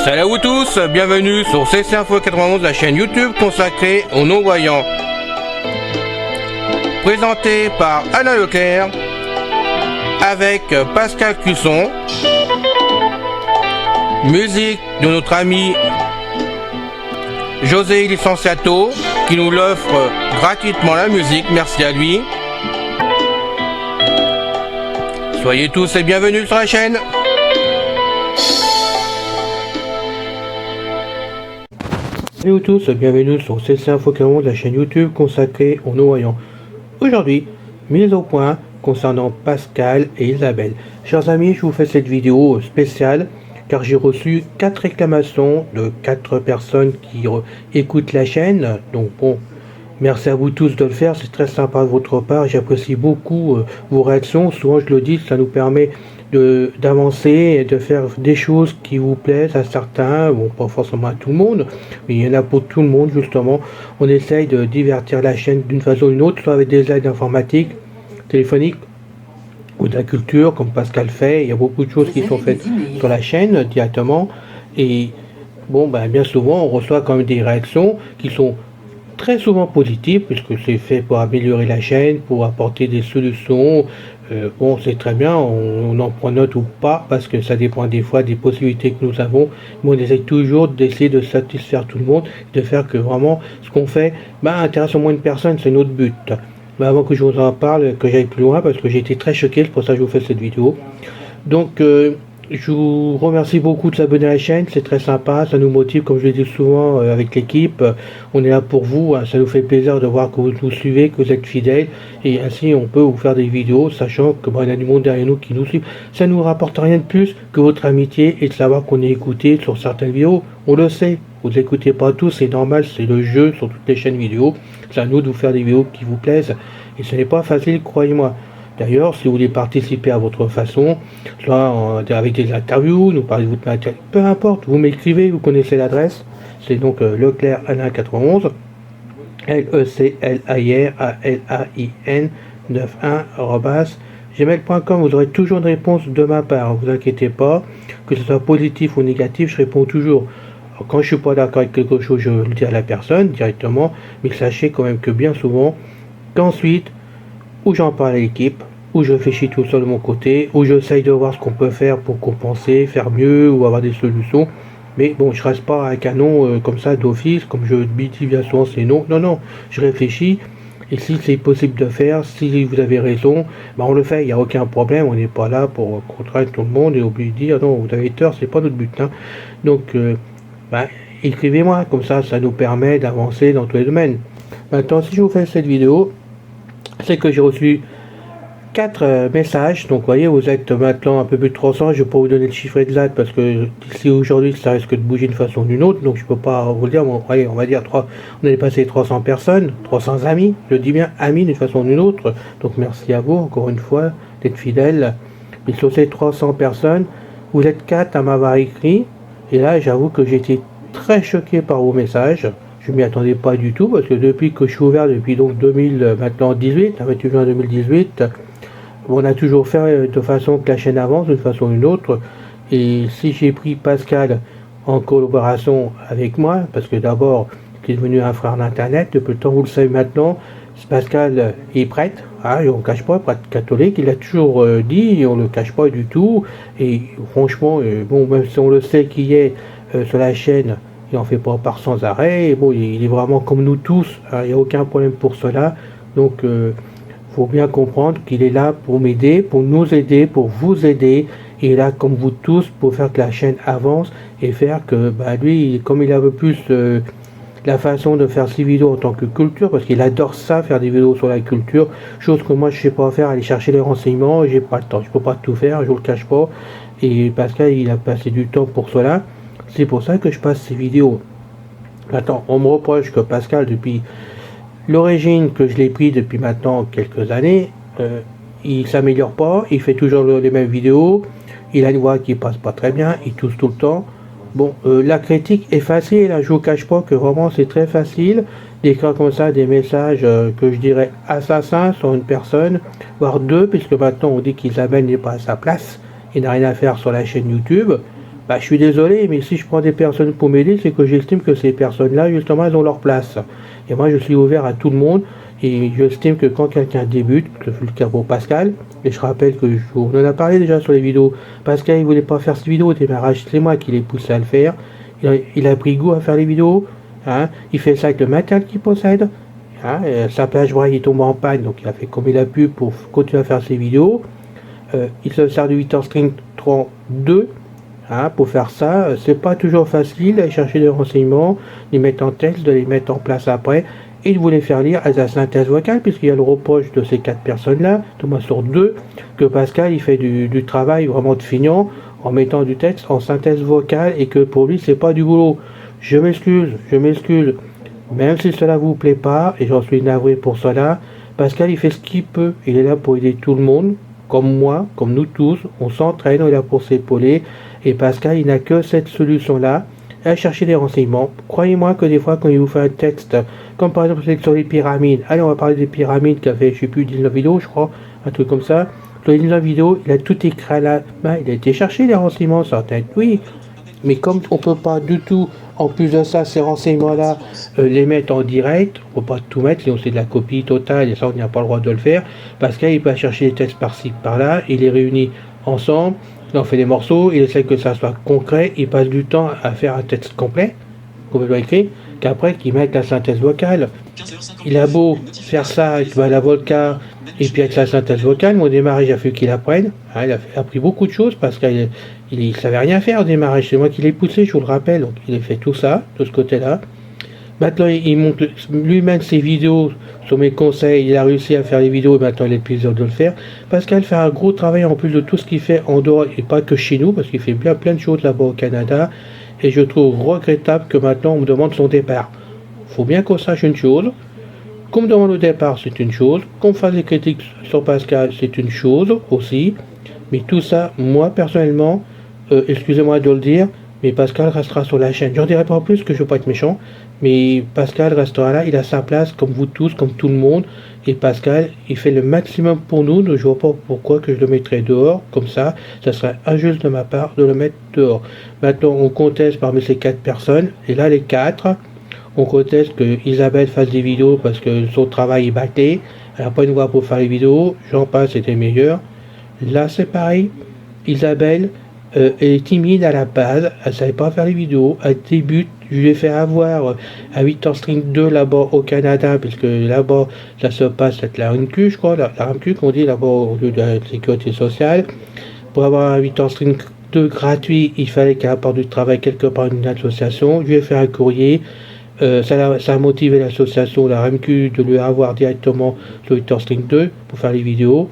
Salut à vous tous, bienvenue sur CC Info 91, la chaîne YouTube consacrée aux non-voyants. Présenté par Alain Leclerc, avec Pascal Cusson, musique de notre ami José Licenciato, qui nous l'offre gratuitement la musique, merci à lui. Soyez tous et bienvenus sur la chaîne. Salut à tous, bienvenue sur CC Info 91, la chaîne YouTube consacrée aux non-voyants. Aujourd'hui, mise au point concernant Pascal et Isabelle. Chers amis, je vous fais cette vidéo spéciale car j'ai reçu 4 réclamations de 4 personnes qui écoutent la chaîne. Donc bon, merci à vous tous de le faire, c'est très sympa de votre part, j'apprécie beaucoup vos réactions. Souvent je le dis, ça nous permet d'avancer et de faire des choses qui vous plaisent à certains, bon pas forcément à tout le monde, mais il y en a pour tout le monde justement. On essaye de divertir la chaîne d'une façon ou d'une autre, soit avec des aides informatiques, téléphoniques ou de la culture comme Pascal fait. Il y a beaucoup de choses qui sont faites sur la chaîne directement et bon bien souvent on reçoit quand même des réactions qui sont très souvent positives puisque c'est fait pour améliorer la chaîne, pour apporter des solutions. Bon, c'est très bien, on en prend note ou pas, parce que ça dépend des fois des possibilités que nous avons, mais on essaie toujours d'essayer de satisfaire tout le monde, de faire que vraiment ce qu'on fait intéresse au moins une personne, c'est notre but. Mais avant que je vous en parle, que j'aille plus loin, parce que j'ai été très choqué, c'est pour ça que je vous fais cette vidéo. Donc, je vous remercie beaucoup de s'abonner à la chaîne, c'est très sympa, ça nous motive, comme je le dis souvent avec l'équipe, on est là pour vous, ça nous fait plaisir de voir que vous nous suivez, que vous êtes fidèles, et ainsi on peut vous faire des vidéos, sachant que il y a du monde derrière nous qui nous suit. Ça ne nous rapporte rien de plus que votre amitié et de savoir qu'on est écouté sur certaines vidéos, on le sait, vous n'écoutez pas tous, c'est normal, c'est le jeu sur toutes les chaînes vidéo, c'est à nous de vous faire des vidéos qui vous plaisent, et ce n'est pas facile, croyez-moi. D'ailleurs, si vous voulez participer à votre façon, soit avec des interviews, nous parler de votre matière, peu importe, vous m'écrivez, vous connaissez l'adresse, c'est donc Leclerc Alain 91, LECLAIRALAIN 91 @gmail.com. Vous aurez toujours une réponse de ma part, ne vous inquiétez pas, que ce soit positif ou négatif, je réponds toujours. Alors, quand je suis pas d'accord avec quelque chose, je le dis à la personne directement, mais sachez quand même que bien souvent, qu'ensuite, où j'en parle à l'équipe, où je réfléchis tout seul de mon côté, où j'essaye de voir ce qu'on peut faire pour compenser, faire mieux ou avoir des solutions. Mais bon, je reste pas avec un nom comme ça d'office, comme je dis bien souvent c'est non. Non, je réfléchis. Et si c'est possible de faire, si vous avez raison, on le fait, il n'y a aucun problème. On n'est pas là pour contraindre tout le monde et oublier de dire non, vous avez tort, c'est pas notre but. Donc, écrivez-moi, comme ça nous permet d'avancer dans tous les domaines. Maintenant, si je vous fais cette vidéo, c'est que j'ai reçu 4 messages, donc vous voyez, vous êtes maintenant un peu plus de 300, je ne vais pas vous donner le chiffre exact parce que d'ici aujourd'hui ça risque de bouger d'une façon ou d'une autre, donc je ne peux pas vous le dire, on va dire on est passé 300 personnes, 300 amis, je dis bien amis d'une façon ou d'une autre, donc merci à vous encore une fois d'être fidèles. Mais sur ces 300 personnes, vous êtes 4 à m'avoir écrit, et là j'avoue que j'ai été très choqué par vos messages. Je m'y attendais pas du tout parce que depuis que je suis ouvert, depuis donc 2018, 28 juin 2018, on a toujours fait de façon que la chaîne avance d'une façon ou d'une autre. Et si j'ai pris Pascal en collaboration avec moi, parce que d'abord, il est devenu un frère d'internet, depuis le temps vous le savez maintenant, Pascal est prêtre, on ne cache pas, prêtre catholique, il a toujours dit, on ne le cache pas du tout. Et franchement, même si on le sait qu'il est sur la chaîne, il n'en fait pas part sans arrêt, et bon, il est vraiment comme nous tous, il n'y a aucun problème pour cela, donc faut bien comprendre qu'il est là pour m'aider, pour nous aider, pour vous aider, il est là comme vous tous pour faire que la chaîne avance, et faire que, lui, comme il a un peu plus la façon de faire ses vidéos en tant que culture, parce qu'il adore ça, faire des vidéos sur la culture, chose que moi je ne sais pas faire, aller chercher les renseignements, j'ai pas le temps, je peux pas tout faire, je vous le cache pas, et Pascal il a passé du temps pour cela. C'est pour ça que je passe ces vidéos. Maintenant, on me reproche que Pascal, depuis l'origine que je l'ai pris depuis maintenant quelques années, il s'améliore pas, il fait toujours les mêmes vidéos, il a une voix qui passe pas très bien, il tousse tout le temps. Bon, la critique est facile, je vous cache pas que vraiment c'est très facile d'écrire comme ça des messages que je dirais assassins sur une personne, voire deux, puisque maintenant on dit qu'Isabelle n'est pas à sa place, il n'a rien à faire sur la chaîne YouTube. Bah, je suis désolé, mais si je prends des personnes pour m'aider, c'est que j'estime que ces personnes-là, justement, elles ont leur place. Et moi, je suis ouvert à tout le monde. Et j'estime que quand quelqu'un débute, que c'est le cas pour Pascal, et je rappelle que on en a parlé déjà sur les vidéos, Pascal, il voulait pas faire cette vidéo au démarrage, c'est moi qui l'ai poussé à le faire. Il a pris goût à faire les vidéos. Hein. Il fait ça avec le matériel qu'il possède. Hein. Sa plage braille il tombe en panne, donc il a fait comme il a pu pour continuer à faire ses vidéos. Il se sert du 8 String 32. Hein, pour faire ça, c'est pas toujours facile d'aller chercher des renseignements, les mettre en texte, de les mettre en place après, et de vous les faire lire à la synthèse vocale, puisqu'il y a le reproche de ces 4 personnes-là, Thomas sur 2, que Pascal il fait du travail vraiment de feignant en mettant du texte en synthèse vocale et que pour lui c'est pas du boulot. Je m'excuse, même si cela vous plaît pas, et j'en suis navré pour cela, Pascal il fait ce qu'il peut, il est là pour aider tout le monde, comme moi, comme nous tous, on s'entraîne, on est là pour s'épauler, et Pascal, il n'a que cette solution-là, à chercher des renseignements. Croyez-moi que des fois, quand il vous fait un texte, comme par exemple sur les pyramides, allez, on va parler des pyramides qui a fait, je sais plus, 19 vidéos, je crois, un truc comme ça. Sur les 19 vidéos, il a tout écrit à la main, il a été chercher les renseignements, certains, oui. Mais comme on peut pas du tout, en plus de ça, ces renseignements-là, les mettre en direct, on peut pas tout mettre, sinon c'est de la copie totale, et ça, on n'a pas le droit de le faire. Pascal, il peut chercher les textes par-ci, par-là, il les réunit ensemble, il en fait des morceaux, il essaie que ça soit concret, il passe du temps à faire un texte complet, complètement écrit, qu'après qu'il mette la synthèse vocale. Il a beau faire ça avec la Volca et puis avec la synthèse vocale, mais au démarrage, il a fallu qu'il apprenne. Hein, il a appris beaucoup de choses parce qu'il ne savait rien faire au démarrage. C'est moi qui l'ai poussé, je vous le rappelle. Donc il a fait tout ça, de ce côté-là. Maintenant, il monte lui-même ses vidéos sur mes conseils. Il a réussi à faire les vidéos et maintenant il a le plaisir de le faire. Pascal fait un gros travail en plus de tout ce qu'il fait en dehors et pas que chez nous, parce qu'il fait bien plein de choses là-bas au Canada. Et je trouve regrettable que maintenant on me demande son départ. Faut bien qu'on sache une chose. Qu'on me demande au départ, c'est une chose. Qu'on me fasse des critiques sur Pascal, c'est une chose aussi. Mais tout ça, moi personnellement, excusez-moi de le dire, mais Pascal restera sur la chaîne. J'en dirai pas plus que je veux pas être méchant, mais Pascal restera là, il a sa place comme vous tous, comme tout le monde. Et Pascal, il fait le maximum pour nous, donc je vois pas pourquoi que je le mettrais dehors, comme ça serait injuste de ma part de le mettre dehors. Maintenant, on conteste parmi ces 4 personnes, et là les 4, on conteste que Isabelle fasse des vidéos parce que son travail est bâclé, elle n'a pas une voix pour faire les vidéos, j'en passe, c'était meilleur. Là c'est pareil, Isabelle, elle est timide à la base, elle ne savait pas faire les vidéos, elle débute, je lui ai fait avoir à 8 String 2 là-bas au Canada, puisque là-bas ça se passe avec la RMQ, je crois, la RMQ qu'on dit là-bas au lieu de la sécurité sociale. Pour avoir un 8 String 2 gratuit, il fallait qu'elle apporte du travail quelque part dans une association, je lui ai fait un courrier. Ça a motivé l'association, la RMQ, de lui avoir directement le 8 String 2 pour faire les vidéos.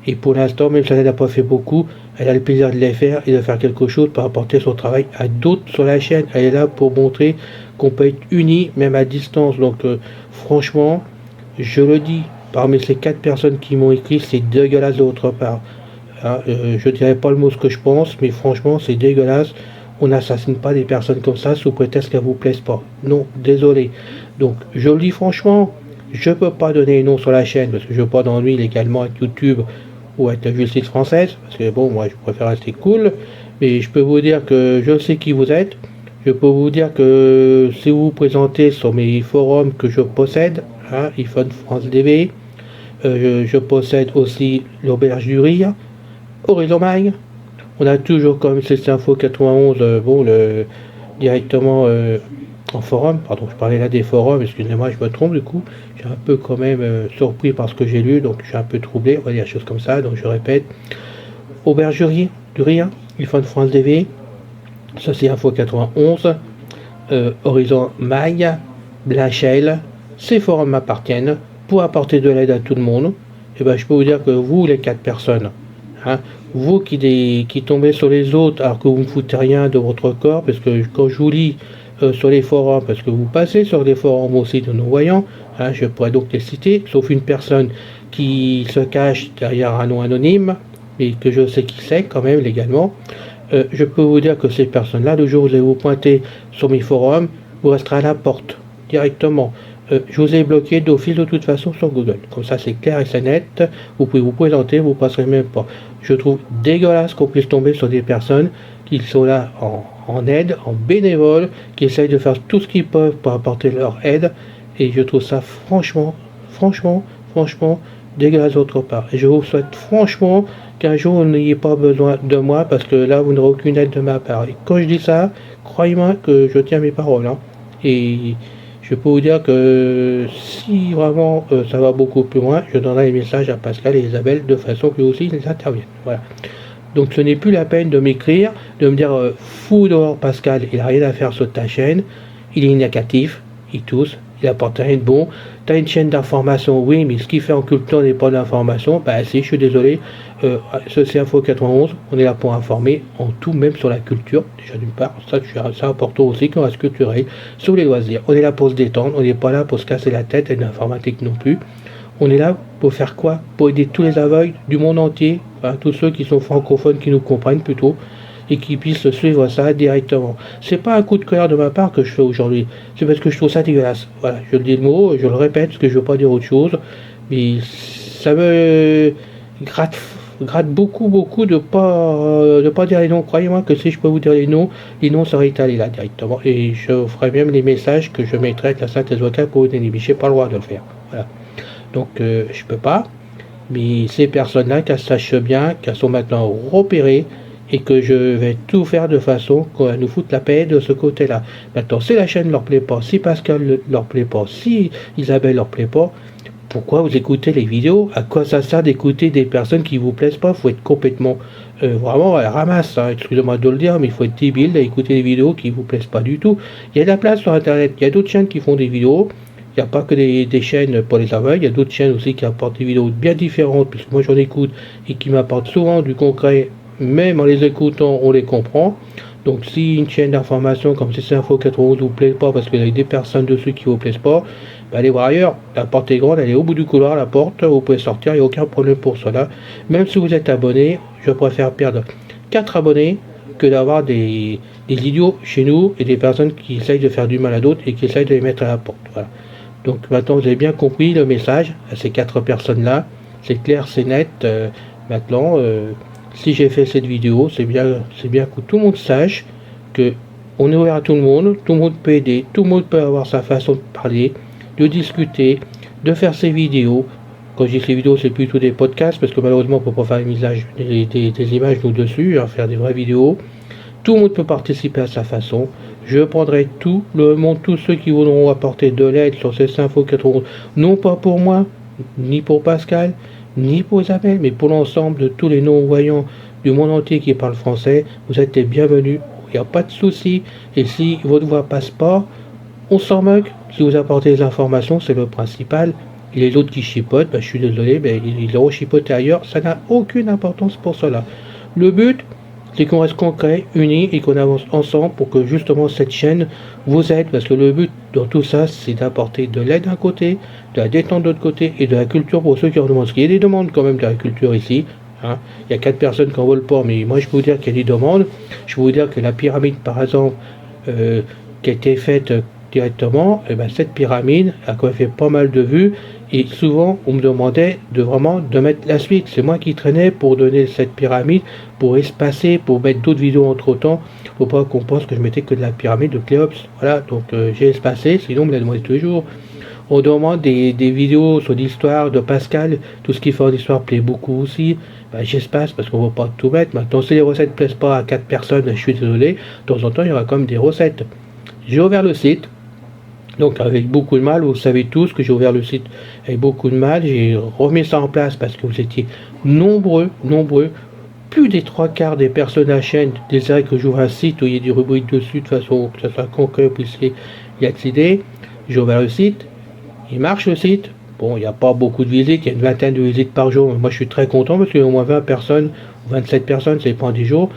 Et pour l'instant, même si elle n'a pas fait beaucoup, elle a le plaisir de les faire et de faire quelque chose pour apporter son travail à d'autres sur la chaîne. Elle est là pour montrer qu'on peut être unis, même à distance. Donc franchement, je le dis, parmi ces 4 personnes qui m'ont écrit, c'est dégueulasse de votre part. Hein, je ne dirais pas le mot ce que je pense, mais franchement, c'est dégueulasse. On n'assassine pas des personnes comme ça sous prétexte qu'elles vous plaisent pas. Non, désolé. Donc, je le dis franchement, je peux pas donner un nom sur la chaîne parce que je veux pas d'ennui légalement avec YouTube ou avec la justice française. Parce que bon, moi, je préfère rester cool. Mais je peux vous dire que je sais qui vous êtes. Je peux vous dire que si vous vous présentez sur mes forums que je possède, hein, iPhone France DV, je possède aussi l'Auberge du Rire, Horizon Mag. On a toujours comme c'est Info 91, bon, directement en forum, pardon, je parlais là des forums, excusez-moi, je me trompe du coup, j'ai un peu quand même surpris par ce que j'ai lu, donc je suis un peu troublé, on va dire des choses comme ça, donc je répète, Aubergerie du Rire, iPhone France DV, ça c'est Info 91, Horizon Mag, Blachel, ces forums m'appartiennent, pour apporter de l'aide à tout le monde, et ben je peux vous dire que vous, les 4 personnes, hein, vous qui tombez sur les autres alors que vous ne foutez rien de votre corps, parce que quand je vous lis sur les forums, parce que vous passez sur les forums aussi de nos voyants, hein, je pourrais donc les citer, sauf une personne qui se cache derrière un nom anonyme, et que je sais qui c'est quand même légalement, je peux vous dire que ces personnes-là, le jour où vous allez vous pointer sur mes forums, vous resterez à la porte directement. je vous ai bloqué d'office de toute façon sur Google. Comme ça, c'est clair et c'est net. Vous pouvez vous présenter, vous passerez même pas. Je trouve dégueulasse qu'on puisse tomber sur des personnes qui sont là en aide, en bénévole, qui essayent de faire tout ce qu'ils peuvent pour apporter leur aide. Et je trouve ça franchement, dégueulasse d'autre part. Et je vous souhaite franchement qu'un jour vous n'ayez pas besoin de moi, parce que là vous n'aurez aucune aide de ma part. Et quand je dis ça, croyez-moi que je tiens mes paroles. Hein. Et je peux vous dire que si vraiment ça va beaucoup plus loin, je donnerai les messages à Pascal et Isabelle de façon que aussi ils interviennent. Voilà. Donc ce n'est plus la peine de m'écrire, de me dire fou dehors Pascal, il n'a rien à faire sur ta chaîne, il est négatif, il tousse, il apporte rien de bon. Tu as une chaîne d'information, oui, mais ce qu'il fait en culture n'est pas d'information. Bah si, je suis désolé. C'est Info 91, on est là pour informer en tout, même sur la culture. Déjà d'une part, ça c'est important aussi qu'on reste culturel. Sur les loisirs, on est là pour se détendre, on n'est pas là pour se casser la tête et l'informatique non plus. On est là pour faire quoi? Pour aider tous les aveugles du monde entier, enfin, tous ceux qui sont francophones, qui nous comprennent plutôt, et qui puissent suivre ça directement. C'est pas un coup de cœur de ma part que je fais aujourd'hui, c'est parce que je trouve ça dégueulasse. Voilà, je le dis le mot, je le répète, parce que je veux pas dire autre chose, mais ça me gratte beaucoup de pas dire les noms. Croyez-moi que si je peux vous dire les noms seraient étalés là directement, et je ferai même les messages que je mettrai avec la synthèse vocale pour vous donner, mais j'ai pas le droit de le faire. Voilà. Donc je peux pas, mais ces personnes-là, qu'elles sachent bien, qu'elles sont maintenant repérées, et que je vais tout faire de façon qu'on va nous foutre la paix de ce côté-là. Maintenant, si la chaîne leur plaît pas, si Pascal leur plaît pas, si Isabelle leur plaît pas, pourquoi vous écoutez les vidéos? À quoi ça sert d'écouter des personnes qui vous plaisent pas? Il faut être complètement vraiment à la ramasse, hein. Excusez-moi de le dire, mais il faut être débile à écouter des vidéos qui vous plaisent pas du tout. Il y a de la place sur internet, il y a d'autres chaînes qui font des vidéos. Il n'y a pas que des chaînes pour les aveugles, il y a d'autres chaînes aussi qui apportent des vidéos bien différentes, puisque moi j'en écoute, et qui m'apportent souvent du concret. Même en les écoutant, on les comprend. Donc si une chaîne d'information comme CC Info 91 ne vous plaît pas, parce qu'il y a des personnes dessus qui ne vous plaisent pas, bah allez voir ailleurs. La porte est grande, elle est au bout du couloir, la porte, vous pouvez sortir, il n'y a aucun problème pour cela. Même si vous êtes abonné, je préfère perdre 4 abonnés que d'avoir des idiots chez nous et des personnes qui essayent de faire du mal à d'autres et qui essayent de les mettre à la porte. Voilà. Donc maintenant vous avez bien compris le message à ces 4 personnes-là. C'est clair, c'est net. Maintenant... si j'ai fait cette vidéo, c'est bien que tout le monde sache que on est ouvert à tout le monde peut aider, tout le monde peut avoir sa façon de parler, de discuter, de faire ses vidéos. Quand je dis ces vidéos, c'est plutôt des podcasts, parce que malheureusement on ne peut pas faire des images nous dessus, hein, faire des vraies vidéos. Tout le monde peut participer à sa façon. Je prendrai tout le monde, tous ceux qui voudront apporter de l'aide sur ces infos 91, non pas pour moi, ni pour Pascal, ni pour Isabelle, mais pour l'ensemble de tous les non-voyants du monde entier qui parlent français. Vous êtes les bienvenus, il n'y a pas de souci. Et si votre voix passe pas, on s'en moque. Si vous apportez les informations, c'est le principal. Et les autres qui chipotent, je suis désolé, ils auront chipoté ailleurs, ça n'a aucune importance pour cela. Le but, c'est qu'on reste concret, unis, et qu'on avance ensemble pour que justement cette chaîne vous aide, parce que le but dans tout ça, c'est d'apporter de l'aide d'un côté, de la détente de l'autre côté, et de la culture pour ceux qui en demandent. Parce qu'il y a des demandes quand même de la culture ici, hein. Il y a 4 personnes qui en veulent pas, mais moi je peux vous dire qu'il y a des demandes. Je peux vous dire que la pyramide par exemple, qui a été faite directement, cette pyramide a quand même fait pas mal de vues, et souvent on me demandait de mettre la suite. C'est moi qui traînais pour donner cette pyramide, pour espacer, pour mettre d'autres vidéos entre temps. Faut pas qu'on pense que je mettais que de la pyramide de Cléops. Voilà, donc j'ai espacé, sinon on me l'a demandé tous les jours. On demande des vidéos sur l'histoire de Pascal, tout ce qui fait en histoire plaît beaucoup aussi. J'espace parce qu'on ne va pas tout mettre. Maintenant, si les recettes ne plaisent pas à 4 personnes, je suis désolé, de temps en temps il y aura quand même des recettes. J'ai ouvert le site. Donc avec beaucoup de mal, vous savez tous que j'ai ouvert le site avec beaucoup de mal, j'ai remis ça en place parce que vous étiez nombreux, plus des 3/4 des personnes à la chaîne désiraient que j'ouvre un site où il y ait des rubriques dessus de façon que ça soit concret, vous puissiez y accéder. J'ai ouvert le site, il marche le site, bon il n'y a pas beaucoup de visites, il y a une vingtaine de visites par jour, mais moi je suis très content parce qu'il y a au moins 20 personnes, 27 personnes, ça dépend des jours,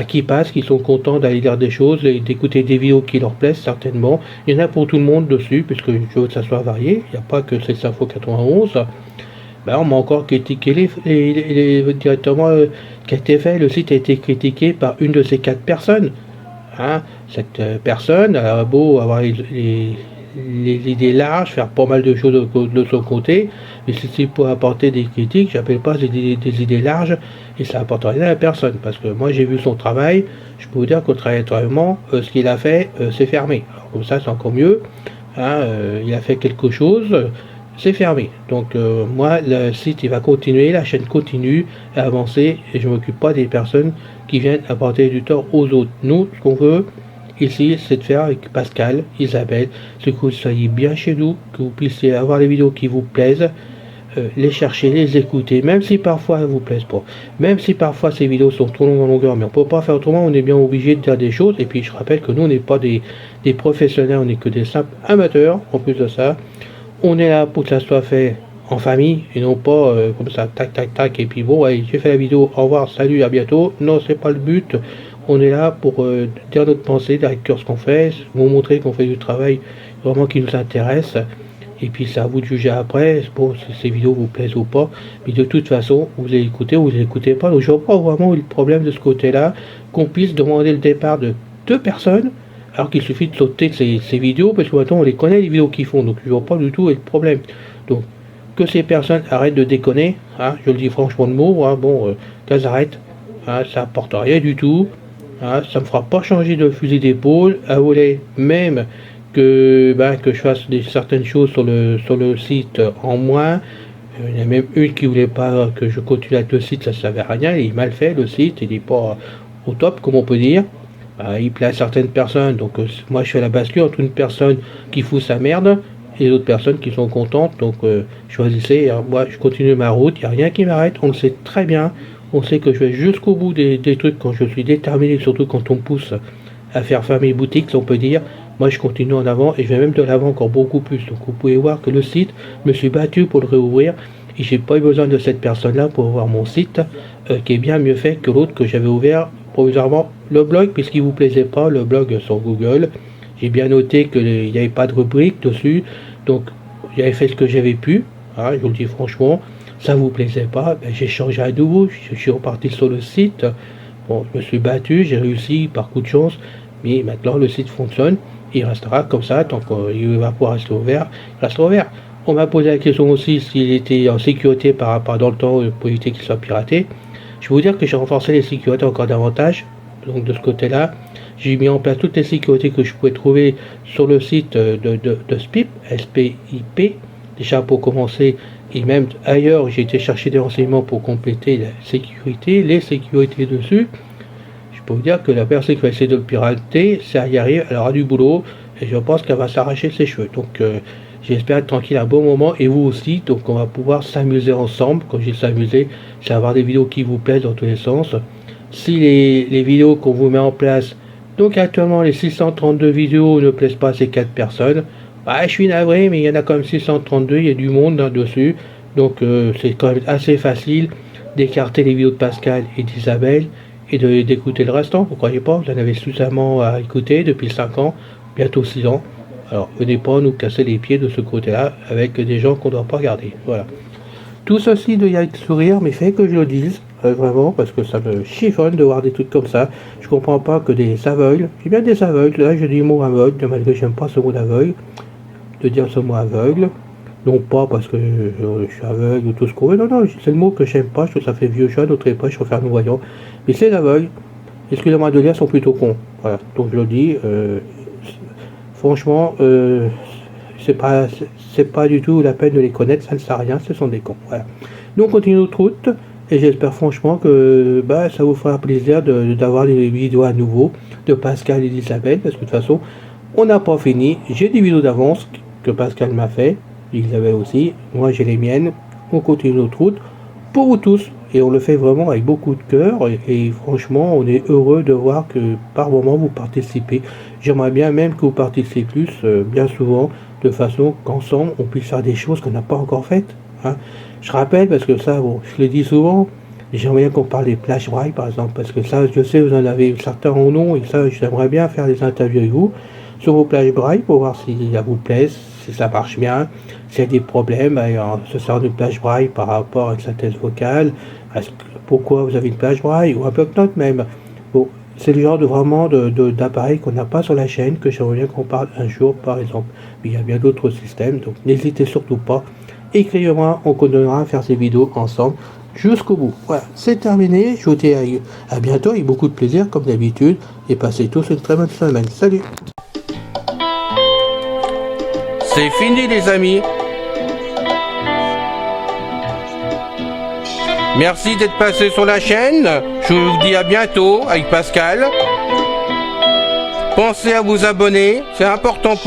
qui passent, qui sont contents d'aller lire des choses et d'écouter des vidéos qui leur plaisent certainement. Il y en a pour tout le monde dessus, puisque je veux que ça soit varié, il n'y a pas que ces infos 91. On m'a encore critiqué directement qui a été fait, le site a été critiqué par une de ces 4 personnes. Hein. Cette personne a beau avoir les idées larges, faire pas mal de choses de son côté, mais si c'est pour apporter des critiques, j'appelle pas des idées larges, et ça apporte rien à la personne, parce que moi j'ai vu son travail, je peux vous dire qu'au travail ce qu'il a fait, c'est fermé. Alors, comme ça c'est encore mieux, hein, il a fait quelque chose, c'est fermé. Donc moi, le site il va continuer, la chaîne continue à avancer, et je m'occupe pas des personnes qui viennent apporter du tort aux autres. Nous, ce qu'on veut ici, c'est de faire avec Pascal, Isabelle, que vous soyez bien chez nous, que vous puissiez avoir les vidéos qui vous plaisent, les chercher, les écouter, même si parfois elles ne vous plaisent pas, même si parfois ces vidéos sont trop longues en longueur, mais on ne peut pas faire autrement, on est bien obligé de dire des choses, et puis je rappelle que nous, on n'est pas des professionnels, on n'est que des simples amateurs, en plus de ça, on est là pour que ça soit fait en famille, et non pas comme ça, tac, tac, tac, et puis bon, allez, j'ai fait la vidéo, au revoir, salut, à bientôt, non, c'est pas le but. On est là pour dire notre pensée, dire ce qu'on fait, vous montrer qu'on fait du travail vraiment qui nous intéresse. Et puis c'est à vous de juger après, bon, si ces vidéos vous plaisent ou pas. Mais de toute façon, vous les écoutez ou vous les écoutez pas. Donc je vois pas vraiment le problème de ce côté-là, qu'on puisse demander le départ de 2 personnes, alors qu'il suffit de sauter ces vidéos, parce que maintenant on les connaît les vidéos qu'ils font. Donc je vois pas du tout le problème. Donc que ces personnes arrêtent de déconner, hein, je le dis franchement de mots, hein, bon, qu'elles arrêtent, hein, ça apporte rien du tout. Ah, ça ne me fera pas changer de fusil d'épaule. À voler même que je fasse certaines choses sur le site en moins. Il y en a même une qui voulait pas que je continue avec le site, ça ne servait à rien. Il est mal fait le site, il n'est pas au top, comme on peut dire. Il plaît à certaines personnes, donc moi je fais la bascule entre une personne qui fout sa merde et d'autres personnes qui sont contentes. Donc choisissez, hein, moi je continue ma route, il n'y a rien qui m'arrête, on le sait très bien. On sait que je vais jusqu'au bout des trucs quand je suis déterminé, surtout quand on me pousse à faire fermer boutique, si on peut dire. Moi, je continue en avant et je vais même de l'avant encore beaucoup plus. Donc, vous pouvez voir que le site, je me suis battu pour le réouvrir et j'ai pas eu besoin de cette personne-là pour voir mon site qui est bien mieux fait que l'autre que j'avais ouvert provisoirement. Le blog, puisqu'il vous plaisait pas, le blog sur Google, j'ai bien noté qu'il n'y avait pas de rubrique dessus. Donc, j'avais fait ce que j'avais pu, hein, je vous le dis franchement. Ça vous plaisait pas, j'ai changé à nouveau, je suis reparti sur le site. Bon, je me suis battu, j'ai réussi par coup de chance, mais maintenant le site fonctionne, il restera comme ça, tant qu'il va pouvoir rester ouvert, il restera ouvert. On m'a posé la question aussi s'il était en sécurité par rapport dans le temps pour éviter qu'il soit piraté. Je vais vous dire que j'ai renforcé les sécurités encore davantage, donc de ce côté-là, j'ai mis en place toutes les sécurités que je pouvais trouver sur le site de SPIP, SPIP, déjà pour commencer. Et même ailleurs, j'ai été chercher des renseignements pour compléter la sécurité, les sécurités dessus. Je peux vous dire que la personne qui va essayer de le pirater, si elle y arrive, elle aura du boulot. Et je pense qu'elle va s'arracher ses cheveux. Donc j'espère être tranquille un bon moment. Et vous aussi. Donc on va pouvoir s'amuser ensemble. Quand je dis s'amuser, c'est avoir des vidéos qui vous plaisent dans tous les sens. Si les vidéos qu'on vous met en place, donc actuellement les 632 vidéos ne plaisent pas à ces 4 personnes, je suis navré, mais il y en a quand même 632, il y a du monde là-dessus. Donc c'est quand même assez facile d'écarter les vidéos de Pascal et d'Isabelle et d'écouter le restant. Vous croyez pas? Vous en avez suffisamment à écouter depuis 5 ans, bientôt 6 ans. Alors venez pas nous casser les pieds de ce côté-là avec des gens qu'on ne doit pas regarder. Voilà. Tout ceci doit y être sourire, mais fait que je le dise, vraiment, parce que ça me chiffonne de voir des trucs comme ça. Je comprends pas que des aveugles, j'ai bien des aveugles, là je dis le mot aveugle, malgré que j'aime pas ce mot d'aveugle, de dire ce mot aveugle, non pas parce que je suis aveugle ou tout ce qu'on veut, non, c'est le mot que j'aime pas, je trouve que ça fait vieux jeu, notre époque, je préfère nous voyons, mais ces aveugles, excusez-moi de dire, sont plutôt cons, voilà, donc je le dis, franchement, c'est pas du tout la peine de les connaître, ça ne sert à rien, ce sont des cons, voilà. Nous on continue notre route, et j'espère franchement que ça vous fera plaisir d'avoir des vidéos à nouveau de Pascal et d'Isabelle, parce que de toute façon, on n'a pas fini, j'ai des vidéos d'avance que Pascal m'a fait, Isabelle aussi, moi j'ai les miennes, on continue notre route pour vous tous, et on le fait vraiment avec beaucoup de cœur, et franchement on est heureux de voir que par moment vous participez. J'aimerais bien même que vous participez plus, bien souvent, de façon qu'ensemble on puisse faire des choses qu'on n'a pas encore faites, hein. Je rappelle, parce que ça, bon, je le dis souvent, j'aimerais bien qu'on parle des plage braille par exemple, parce que ça, je sais, vous en avez certains en nom, et ça, j'aimerais bien faire des interviews avec vous sur vos plages braille pour voir si ça vous plaît, si ça marche bien, s'il y a des problèmes, se sert de plage braille par rapport à une synthèse vocale, pourquoi vous avez une plage braille, ou un bloc-notes même. Bon, c'est le genre d'appareil qu'on n'a pas sur la chaîne, que j'aimerais bien qu'on parle un jour, par exemple. Mais il y a bien d'autres systèmes, donc n'hésitez surtout pas. Écrivez-moi, on continuera à faire ces vidéos ensemble jusqu'au bout. Voilà, c'est terminé. Je vous dis à bientôt avec beaucoup de plaisir, comme d'habitude. Et passez tous une très bonne semaine. Salut! C'est fini, les amis. Merci d'être passé sur la chaîne. Je vous dis à bientôt avec Pascal. Pensez à vous abonner, c'est important pour